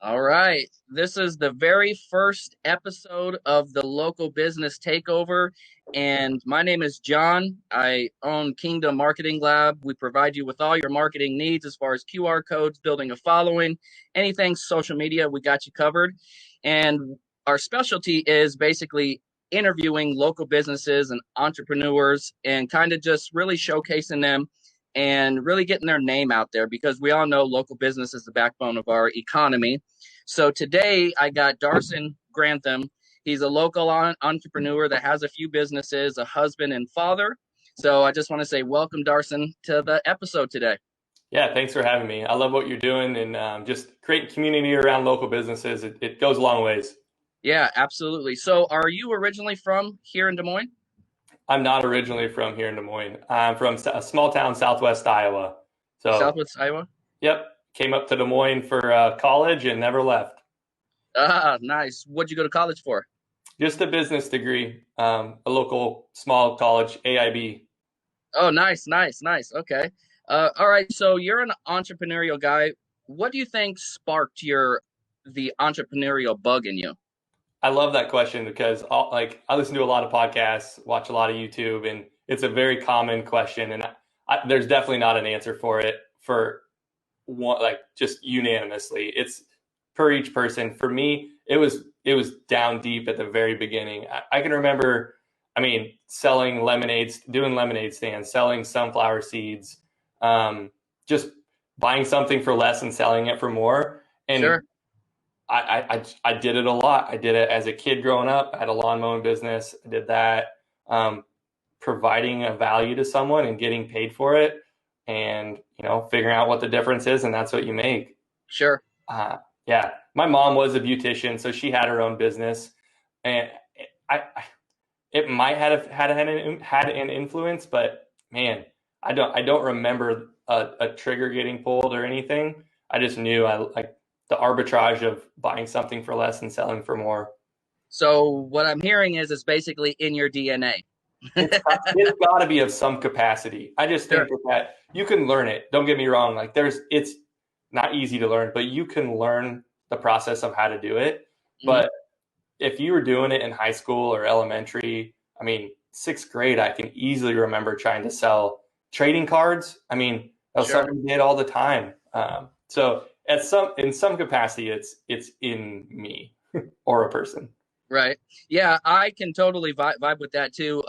All right. This is the very first episode of the Local Business Takeover. And my name is John. I own Kingdom Marketing Lab. We provide you with all your marketing needs as far as QR codes, building a following, anything social media, we got you covered. And our specialty is basically interviewing local businesses and entrepreneurs and kind of just really showcasing them and really getting their name out there because we all know local business is the backbone of our economy. So today I got Darson Grantham. He's a local entrepreneur that has a few businesses, a husband and father. So I just want to say welcome, Darson, to the episode today. Yeah, thanks for having me. I love what you're doing and just creating community around local businesses. It goes a long ways. Yeah, absolutely. So are you originally from here in Des Moines? I'm not originally from here in Des Moines. I'm from a small town, Southwest Iowa. Southwest Iowa? Yep, came up to Des Moines for college and never left. Ah, nice. What'd you go to college for? Just a business degree, a local small college, AIB. Oh, nice. Okay. All right. So you're an entrepreneurial guy. What do you think sparked the entrepreneurial bug in you? I love that question because I listen to a lot of podcasts, watch a lot of YouTube, and it's a very common question. And there's definitely not an answer for it for one, like just unanimously. It's per each person. For me, it was down deep at the very beginning. I can remember, selling lemonades, doing lemonade stands, selling sunflower seeds, just buying something for less and selling it for more. And Sure. I did it a lot. I did it as a kid growing up. I had a lawn mowing business. I did that, providing a value to someone and getting paid for it, and figuring out what the difference is, and that's what you make. Sure. Yeah, my mom was a beautician, so she had her own business, and it might have had an influence, but man, I don't remember a trigger getting pulled or anything. I just knew I like the arbitrage of buying something for less and selling for more. So what I'm hearing is it's basically in your DNA. It's got to be of some capacity. I just think that you can learn it. Don't get me wrong. It's not easy to learn, but you can learn the process of how to do it. Mm-hmm. But if you were doing it in high school or elementary, sixth grade, I can easily remember trying to sell trading cards. That was something we did all the time. So in some capacity, it's in me or a person. Right. Yeah, I can totally vibe with that too.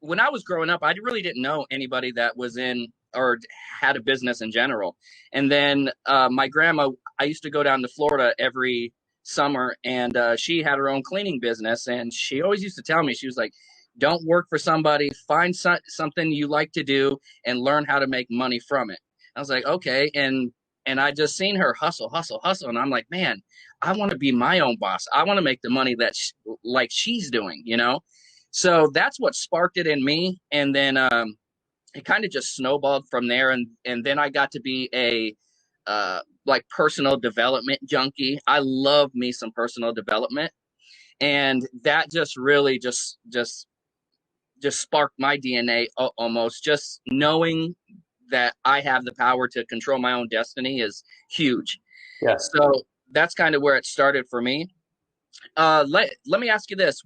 When I was growing up, I really didn't know anybody that was in or had a business in general. And then my grandma, I used to go down to Florida every summer, and she had her own cleaning business. And she always used to tell me, she was like, don't work for somebody, find something you like to do and learn how to make money from it. I was like, okay. And I just seen her hustle. And I'm like, man, I want to be my own boss. I want to make the money that like she's doing, So that's what sparked it in me. And then it kind of just snowballed from there. And then I got to be a like personal development junkie. I love me some personal development. And that just really just sparked my DNA almost. Just knowing that I have the power to control my own destiny is huge. Yeah. So that's kind of where it started for me. Let me ask you this.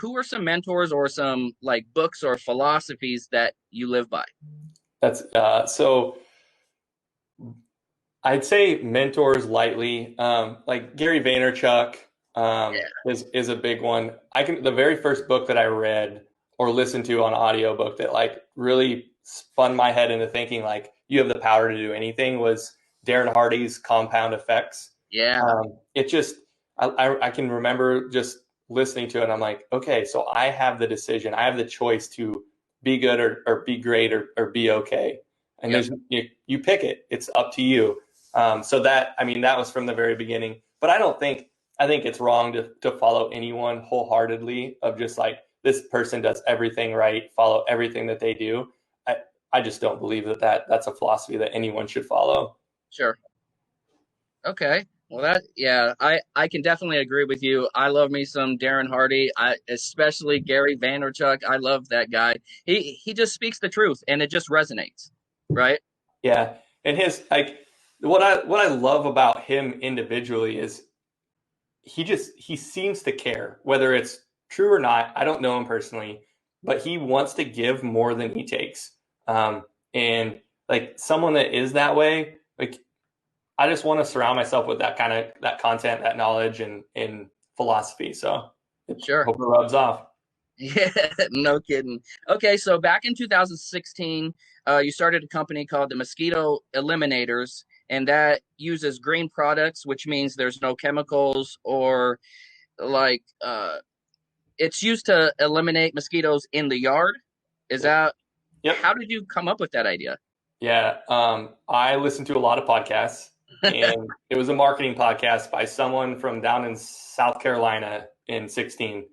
Who are some mentors or some like books or philosophies that you live by? That's so I'd say mentors lightly, like Gary Vaynerchuk is a big one. The very first book that I read or listened to on audiobook that like really spun my head into thinking like you have the power to do anything was Darren Hardy's Compound Effects. Yeah. It just, I can remember just listening to it. And I'm like, okay, so I have the decision. I have the choice to be good or be great or be okay. And you pick it. It's up to you. So that was from the very beginning. But I think it's wrong to follow anyone wholeheartedly of just like, this person does everything right, follow everything that they do. I just don't believe that's a philosophy that anyone should follow. Sure. Okay. Well, I can definitely agree with you. I love me some Darren Hardy, especially Gary Vaynerchuk. I love that guy. He just speaks the truth and it just resonates, right? Yeah. And his what I love about him individually is he seems to care, whether it's true or not. I don't know him personally, but he wants to give more than he takes. And like someone that is that way, like I just want to surround myself with that content, that knowledge and philosophy. So Sure. hope it rubs off. Yeah, no kidding. Okay, so back in 2016, you started a company called the Mosquito Eliminators, and that uses green products, which means there's no chemicals or like it's used to eliminate mosquitoes in the yard. Is Yep. that Yep. how did you come up with that idea? Yeah. I listened to a lot of podcasts, and it was a marketing podcast by someone from down in South Carolina in 16.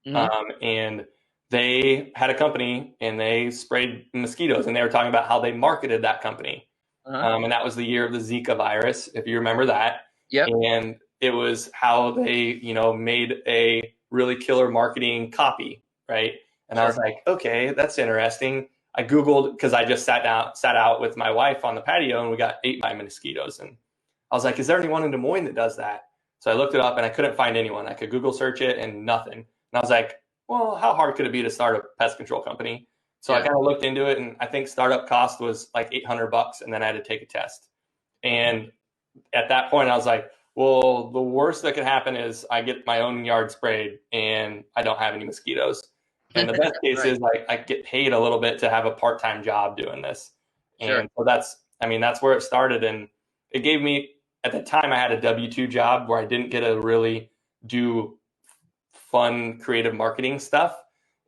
Hmm. And they had a company and they sprayed mosquitoes, and they were talking about how they marketed that company. Uh-huh. And that was the year of the Zika virus, if you remember that. Yep. And it was how they, made a really killer marketing copy, right? And I was Sure. like, okay, that's interesting. I Googled because I just sat out with my wife on the patio and we got ate by mosquitoes. And I was like, is there anyone in Des Moines that does that? So I looked it up and I couldn't find anyone. I could Google search it and nothing. And I was like, well, how hard could it be to start a pest control company? So I Yeah. kind of looked into it, and I think startup cost was like $800, and then I had to take a test. And at that point, I was like, well, the worst that could happen is I get my own yard sprayed and I don't have any mosquitoes. And the best case Right. is like I get paid a little bit to have a part-time job doing this. Sure. And so that's where it started. And it gave me, at the time, I had a W-2 job where I didn't get to really do fun, creative marketing stuff.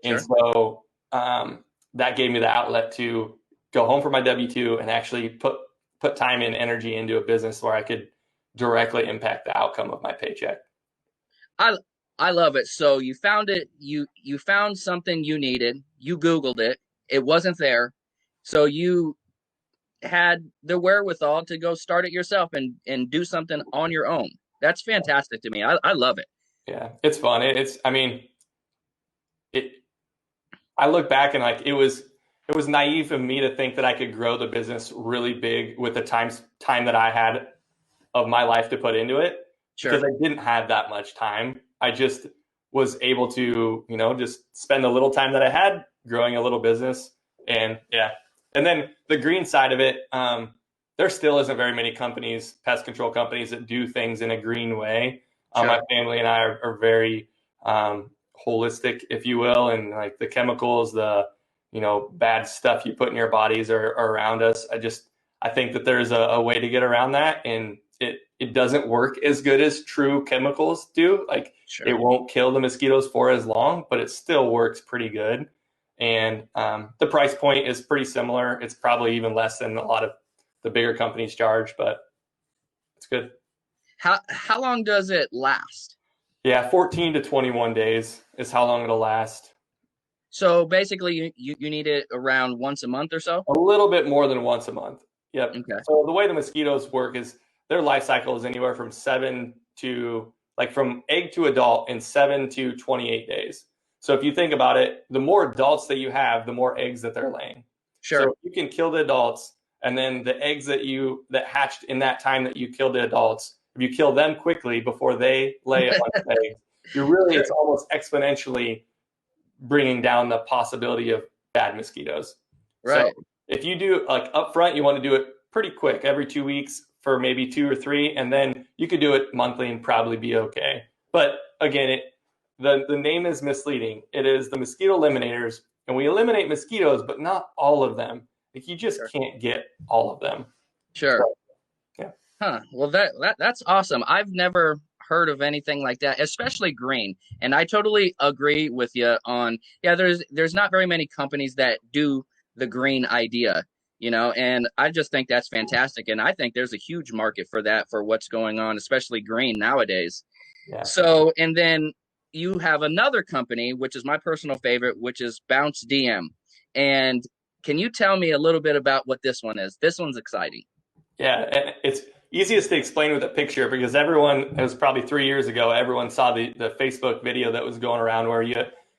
And Sure. so that gave me the outlet to go home for my W-2 and actually put time and energy into a business where I could directly impact the outcome of my paycheck. I I love it. So you found it, you found something you needed, you Googled it, it wasn't there. So you had the wherewithal to go start it yourself and do something on your own. That's fantastic to me. I love it. Yeah, it's fun. I mean, it, I look back and like it was naive of me to think that I could grow the business really big with the time that I had of my life to put into it, because Sure. I didn't have that much time. I just was able to, just spend the little time that I had growing a little business. And yeah. And then the green side of it, there still isn't very many pest control companies that do things in a green way. My Sure. family and I are very holistic, if you will, and like the chemicals, the bad stuff you put in your bodies are around us. I think that there's a way to get around that, and it doesn't work as good as true chemicals do. Like it Sure. won't kill the mosquitoes for as long, but it still works pretty good. And the price point is pretty similar. It's probably even less than a lot of the bigger companies charge, but it's good. How long does it last? Yeah, 14 to 21 days is how long it'll last. So basically you need it around once a month or so? A little bit more than once a month. Yep. Okay. So the way the mosquitoes work is their life cycle is anywhere from from egg to adult in 7 to 28 days. So if you think about it, the more adults that you have, the more eggs that they're laying. So Sure. if you can kill the adults, and then the eggs that hatched in that time that you killed the adults, if you kill them quickly before they lay a bunch of eggs, Sure. it's almost exponentially bringing down the possibility of bad mosquitoes. So Right. if you do like up front, you want to do it pretty quick, every 2 weeks for maybe 2 or 3, and then you could do it monthly and probably be okay. But again, the name is misleading. It is the Mosquito Eliminators, and we eliminate mosquitoes, but not all of them. Like you just Sure. can't get all of them. Sure. So, yeah. Huh. Well, that's awesome. I've never heard of anything like that, especially green. And I totally agree with you on, yeah, there's not very many companies that do the green idea, and I just think that's fantastic. And I think there's a huge market for that, for what's going on, especially green nowadays. Yeah. So, and then you have another company, which is my personal favorite, which is Bounce DM. And can you tell me a little bit about what this one is? This one's exciting. Yeah, and it's easiest to explain with a picture because it was probably 3 years ago, everyone saw the Facebook video that was going around where you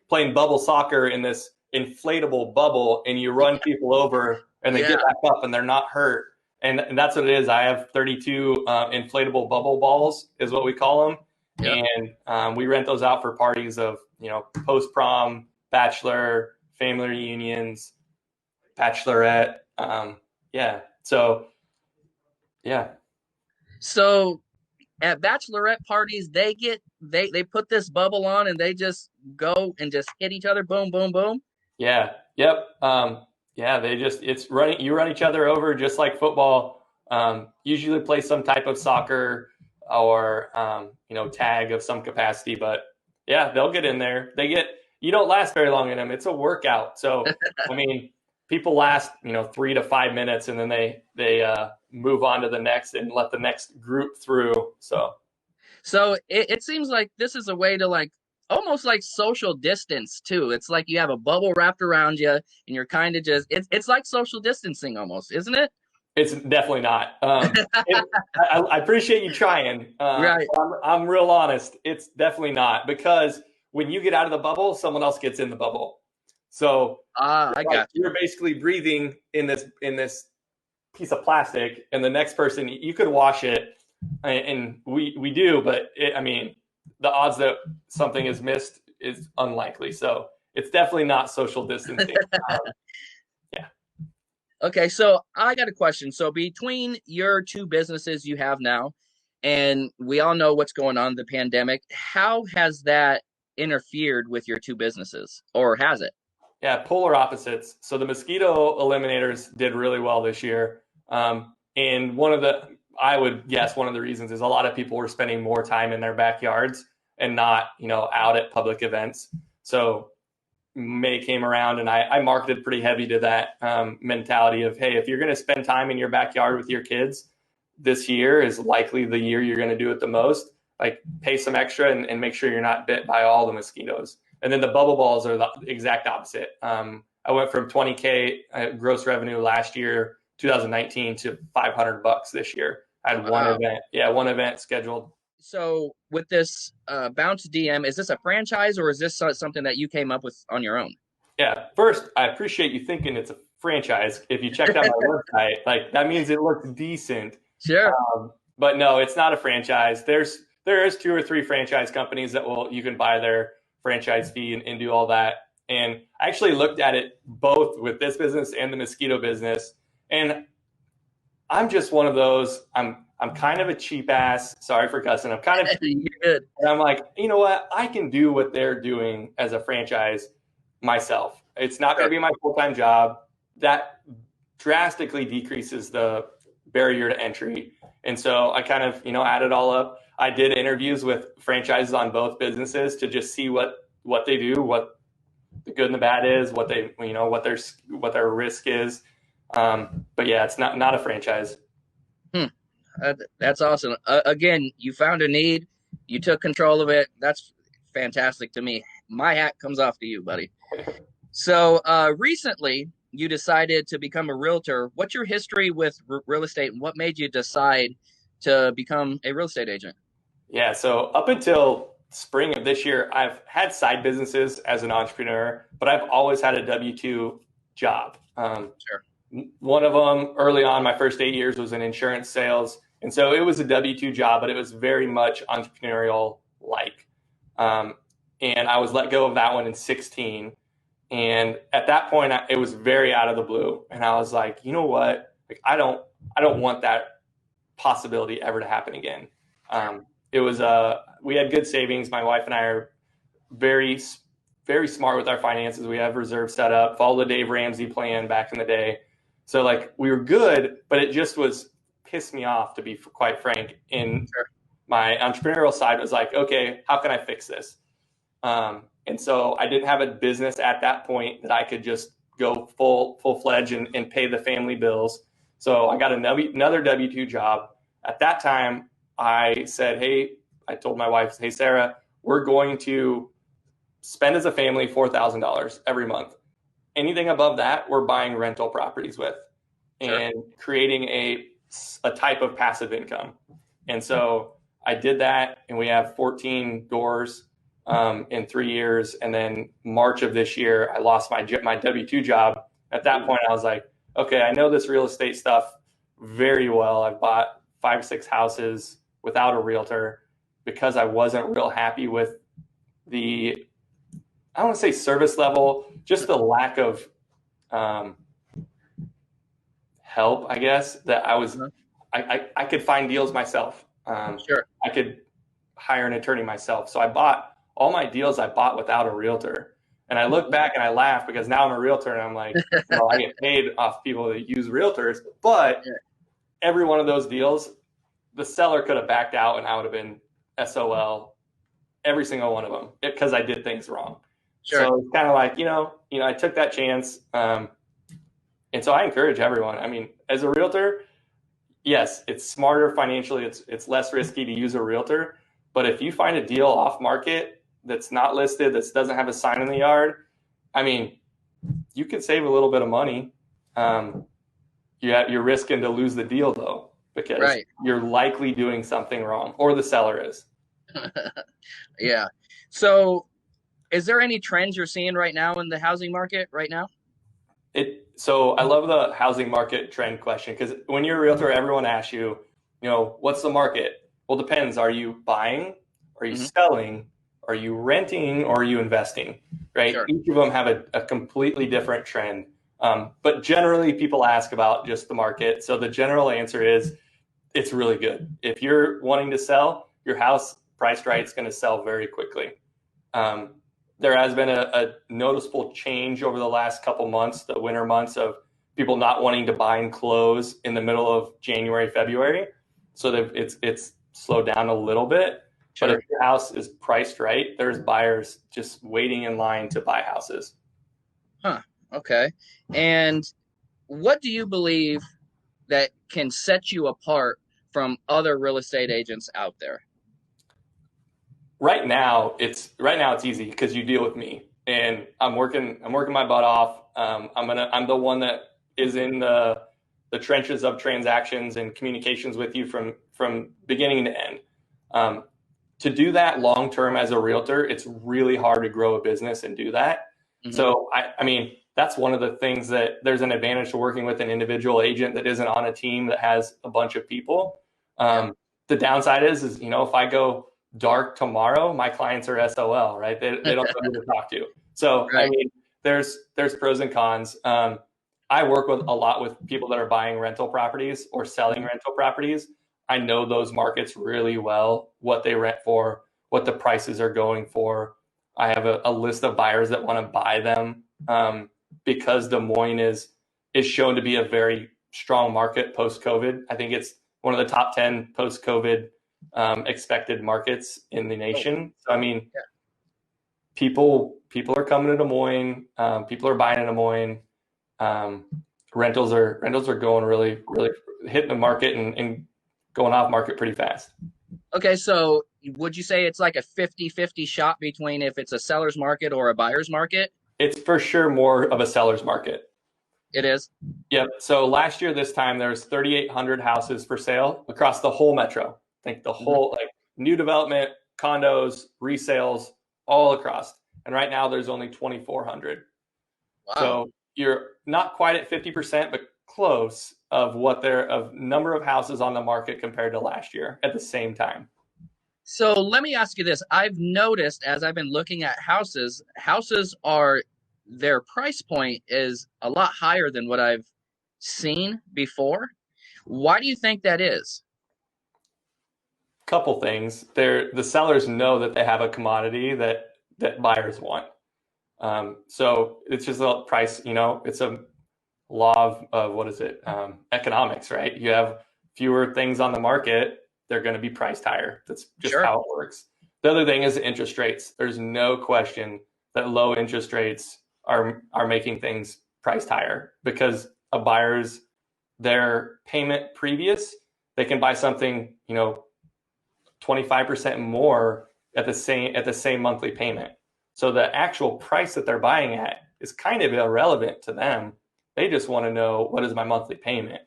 playing bubble soccer in this inflatable bubble and you run people over and they Yeah. get back up and they're not hurt. And that's what it is. I have 32 inflatable bubble balls is what we call them. Yep. And we rent those out for parties of, post prom, bachelor, family reunions, bachelorette. Yeah. So, yeah. So at bachelorette parties, they put this bubble on and they just go and just hit each other. Boom, boom, boom. Yeah. Yep. Yeah. You run each other over just like football. Usually play some type of soccer or, tag of some capacity, but yeah, they'll get in there. You don't last very long in them. It's a workout. So, I mean, people last, 3 to 5 minutes and then they move on to the next and let the next group through. So it seems like this is a way to like almost like social distance too. It's like you have a bubble wrapped around you and you're kind of just it's like social distancing almost, isn't it? It's definitely not. I appreciate you trying. Right. I'm real honest. It's definitely not, because when you get out of the bubble, someone else gets in the bubble. So I got you. you're basically breathing in this piece of plastic, and the next person, you could wash it, and we do, but the odds that something is missed is unlikely. So it's definitely not social distancing. Yeah. Okay, so I got a question. So between your two businesses you have now, and we all know what's going on, the pandemic, how has that interfered with your two businesses, or has it? Yeah, polar opposites. So the Mosquito Eliminators did really well this year. And I would guess one of the reasons is a lot of people were spending more time in their backyards and not, out at public events. So May came around and I marketed pretty heavy to that mentality of, hey, if you're going to spend time in your backyard with your kids, this year is likely the year you're going to do it the most. Like, pay some extra and make sure you're not bit by all the mosquitoes. And then the bubble balls are the exact opposite. I went from 20K gross revenue last year, 2019, to $500 this year. I had one event scheduled. So with this Bounce DM, is this a franchise or is this something that you came up with on your own? Yeah, first, I appreciate you thinking it's a franchise. If you checked out my website, like, that means it looks decent. Sure. But no, it's not a franchise. There is 2 or 3 franchise companies that you can buy their franchise fee and do all that. And I actually looked at it both with this business and the mosquito business. And I'm just one of those, I'm kind of a cheap ass. Sorry for cussing. I'm kind of cheap. Good. And I'm like, you know what? I can do what they're doing as a franchise myself. It's not going to be my full-time job. That drastically decreases the barrier to entry. And so I kind of, add it all up. I did interviews with franchises on both businesses to just see what they do, what the good and the bad is, what they, what their risk is. But yeah, it's not a franchise. That's awesome. Again, you found a need, you took control of it. That's fantastic to me. My hat comes off to you, buddy. So recently, you decided to become a realtor. What's your history with real estate, and what made you decide to become a real estate agent? Yeah, so up until spring of this year, I've had side businesses as an entrepreneur, but I've always had a W-2 job. Sure. One of them early on, my first 8 years, was in insurance sales. And so it was a W-2 job, but it was very much entrepreneurial like. And I was let go of that one in 2016. And at that point, it was very out of the blue. And I was like, you know what? Like, I don't want that possibility ever to happen again. We had good savings. My wife and I are very, very smart with our finances. We have reserves set up, follow the Dave Ramsey plan back in the day. So like, we were good, but it just pissed me off, to be quite frank. And my entrepreneurial side was like, okay, how can I fix this? And so I didn't have a business at that point that I could just go full-fledged and pay the family bills. So I got another W-2 job. At that time, I said, I told my wife, hey, Sarah, we're going to spend as a family $4,000 every month. Anything above that, we're buying rental properties with and creating a type of passive income. And so I did that, and we have 14 doors in 3 years. And then March of this year, I lost my W-2 job. At that point, I was like, okay, I know this real estate stuff very well. I've bought 5-6 houses without a realtor because I wasn't real happy with the, I don't want to say service level, just the lack of help, I guess, that I was, I could find deals myself. Sure. I could hire an attorney myself. So I bought all my deals I bought without a realtor. And I look back and I laugh because now I'm a realtor and I'm like, well, I get paid off people that use realtors, but every one of those deals, the seller could have backed out and I would have been SOL, every single one of them, because I did things wrong. Sure. So it's kind of like, I took that chance. And so I encourage everyone. I mean, as a realtor, yes, it's smarter financially. It's less risky to use a realtor. But if you find a deal off market that's not listed, that doesn't have a sign in the yard, I mean, you can save a little bit of money. You're risking to lose the deal though, because you're likely doing something wrong, or the seller is. Yeah. So is there any trends you're seeing right now in the housing market right now? So I love the housing market trend question, because when you're a realtor, everyone asks you, what's the market? Well, it depends. Are you buying? Are you selling? Are you renting? Or are you investing? Right? Sure. Each of them have a completely different trend. But generally, people ask about just the market. So the general answer is it's really good. If you're wanting to sell, your house priced right is going to sell very quickly. There has been a noticeable change over the last couple months, the winter months, of people not wanting to buy and close in the middle of January, February. So that it's slowed down a little bit. Sure. But if your house is priced right, there's buyers just waiting in line to buy houses. Huh. Okay. And what do you believe that can set you apart from other real estate agents out there? Right now it's easy because you deal with me, and I'm working my butt off. I'm the one that is in the trenches of transactions and communications with you from beginning to end. To do that long term as a realtor, it's really hard to grow a business and do that. So I mean, that's one of the things that there's an advantage to working with an individual agent that isn't on a team that has a bunch of people. The downside is if I go dark tomorrow, my clients are SOL, right? They don't know who to talk to. So I mean, there's pros and cons. I work with a lot with people that are buying rental properties or selling rental properties. I know those markets really well, what they rent for, what the prices are going for. I have a list of buyers that want to buy them because Des Moines is shown to be a very strong market post-COVID. I think it's one of the top 10 post-COVID expected markets in the nation. So I mean, people are coming to Des Moines. People are buying in Des Moines. Rentals are going really hitting the market and going off market pretty fast. Okay, so would you say it's like a 50-50 shot between if it's a seller's market or a buyer's market? It's for sure more of a seller's market. It is? Yep. So last year this time there was 3,800 houses for sale across the whole metro. I think the whole like new development, condos, resales, all across. And right now there's only 2,400. Wow. So you're not quite at 50%, but close of number of houses on the market compared to last year at the same time. So let me ask you this. I've noticed as I've been looking at houses are, their price point is a lot higher than what I've seen before. Why do you think that is? Couple things. The sellers know that they have a commodity that buyers want. So it's just a price, it's a law of what is it? Economics, right? You have fewer things on the market, they're going to be priced higher. That's just how it works. The other thing is interest rates. There's no question that low interest rates are making things priced higher because a buyer's their payment previous, they can buy something, 25% more at the same monthly payment. So the actual price that they're buying at is kind of irrelevant to them. They just want to know, what is my monthly payment?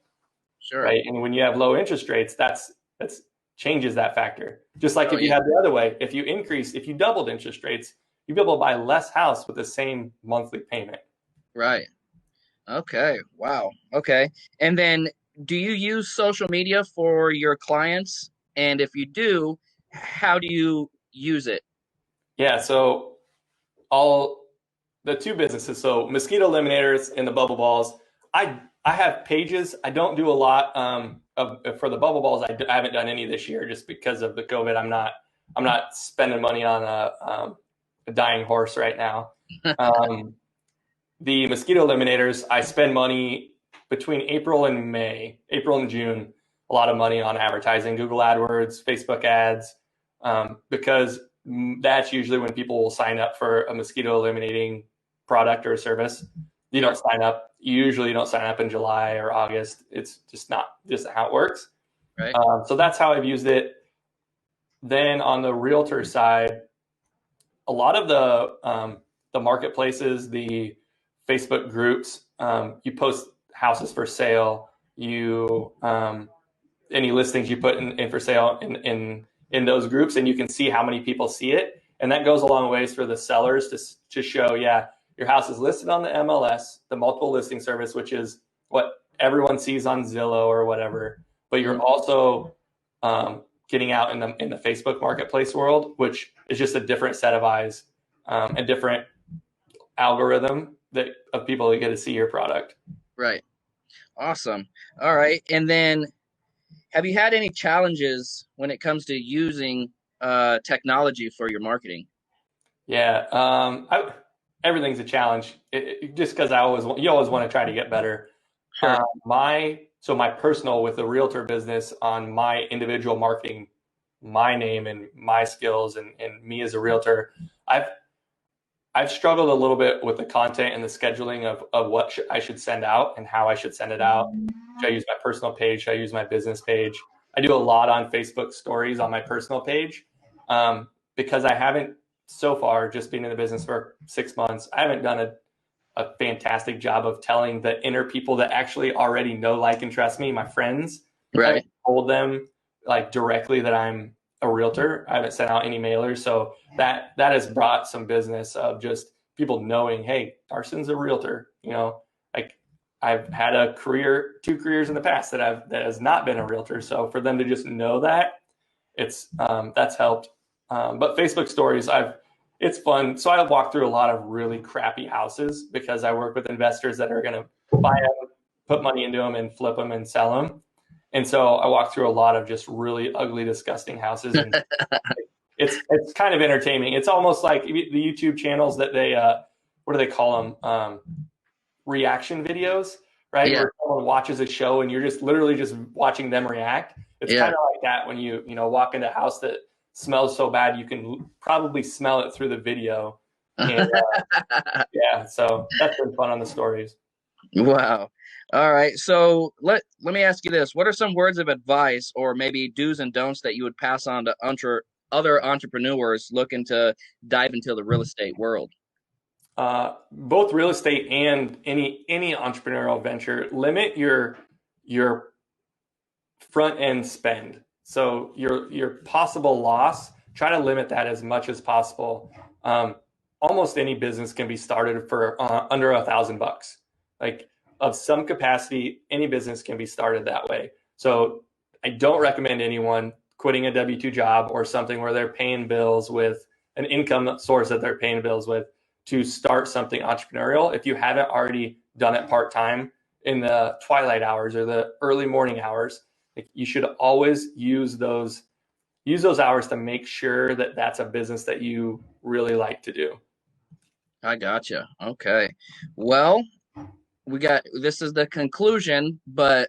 Sure. Right. And when you have low interest rates, that's changes that factor. Just like if you had the other way, if you doubled interest rates, you'd be able to buy less house with the same monthly payment. Right. Okay. Wow. Okay. And then do you use social media for your clients? And if you do, how do you use it? Yeah, so all the two businesses, so Mosquito Eliminators and the Bubble Balls, I have pages. I don't do a lot for the Bubble Balls. I haven't done any this year just because of the COVID. I'm not spending money on a dying horse right now. Um, the Mosquito Eliminators, I spend money between April and June, a lot of money on advertising, Google AdWords, Facebook ads, because that's usually when people will sign up for a mosquito eliminating product or service. You don't sign up. You usually don't sign up in July or August. It's just not how it works. Right. So that's how I've used it. Then on the realtor side, a lot of the marketplaces, the Facebook groups, you post houses for sale. You any listings you put in for sale in those groups, and you can see how many people see it, and that goes a long ways for the sellers to show, yeah, your house is listed on the MLS, the multiple listing service, which is what everyone sees on Zillow or whatever. But you're also getting out in the Facebook marketplace world, which is just a different set of eyes, a different algorithm of people that get to see your product. Right. Awesome. All right. And then have you had any challenges when it comes to using technology for your marketing? Yeah, everything's a challenge. Just because you always want to try to get better. Sure. My personal with the realtor business on my individual marketing, my name and my skills and me as a realtor, I've struggled a little bit with the content and the scheduling of what I should send out and how I should send it out. Should I use my personal page? Should I use my business page? I do a lot on Facebook stories on my personal page because I haven't so far, just being in the business for 6 months, I haven't done a fantastic job of telling the inner people that actually already know, like, and trust me, my friends. I Right. haven't told them like directly that I'm a realtor. I haven't sent out any mailers. So that has brought some business of just people knowing, hey, Darson's a realtor. Like I've had two careers in the past that has not been a realtor. So for them to just know that, that's helped. But Facebook stories, it's fun. So I walk through a lot of really crappy houses because I work with investors that are going to buy them, put money into them, and flip them and sell them. And so I walk through a lot of just really ugly, disgusting houses, and it's kind of entertaining. It's almost like the YouTube channels that they what do they call them? Reaction videos, right? Yeah. Where someone watches a show and you're just literally just watching them react. It's Yeah. kind of like that when you walk into a house that smells so bad you can probably smell it through the video. And yeah, so that's been fun on the stories. Wow. All right. So let me ask you this. What are some words of advice or maybe do's and don'ts that you would pass on to other entrepreneurs looking to dive into the real estate world? Both real estate and any entrepreneurial venture, limit your front end spend. So your possible loss, try to limit that as much as possible. Almost any business can be started for under $1,000. Like of some capacity, any business can be started that way. So I don't recommend anyone quitting a W-2 job or something where they're paying bills with an income source that they're paying bills with to start something entrepreneurial. If you haven't already done it part-time in the twilight hours or the early morning hours, you should always use those hours to make sure that that's a business that you really like to do. I gotcha. Okay. Well, this is the conclusion, but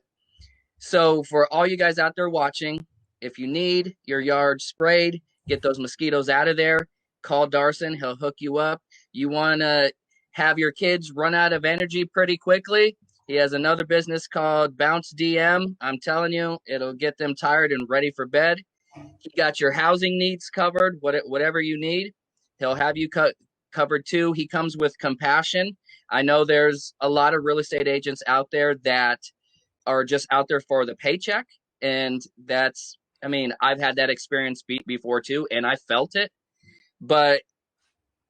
so for all you guys out there watching, if you need your yard sprayed, get those mosquitoes out of there, call Darson. He'll hook you up. You want to have your kids run out of energy pretty quickly? He has another business called Bounce DM. I'm telling you, it'll get them tired and ready for bed. He got your housing needs covered, whatever you need. He'll have you covered too. He comes with compassion. I know there's a lot of real estate agents out there that are just out there for the paycheck. And I've had that experience before too, and I felt it. But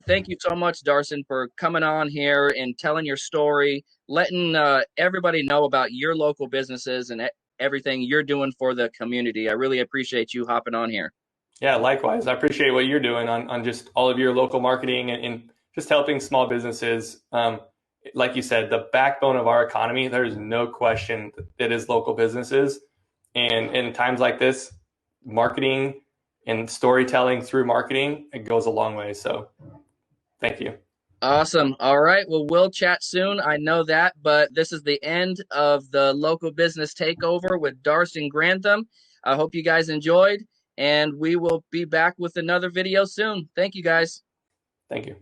Thank you so much, Darson, for coming on here and telling your story, letting everybody know about your local businesses and everything you're doing for the community. I really appreciate you hopping on here. Yeah, likewise. I appreciate what you're doing on just all of your local marketing and just helping small businesses. Like you said, the backbone of our economy, there's no question that is local businesses. And in times like this, marketing and storytelling through marketing, it goes a long way. So thank you. Awesome. All right. Well, we'll chat soon. I know that, but this is the end of the local business takeover with Darson Grantham. I hope you guys enjoyed, and we will be back with another video soon. Thank you, guys. Thank you.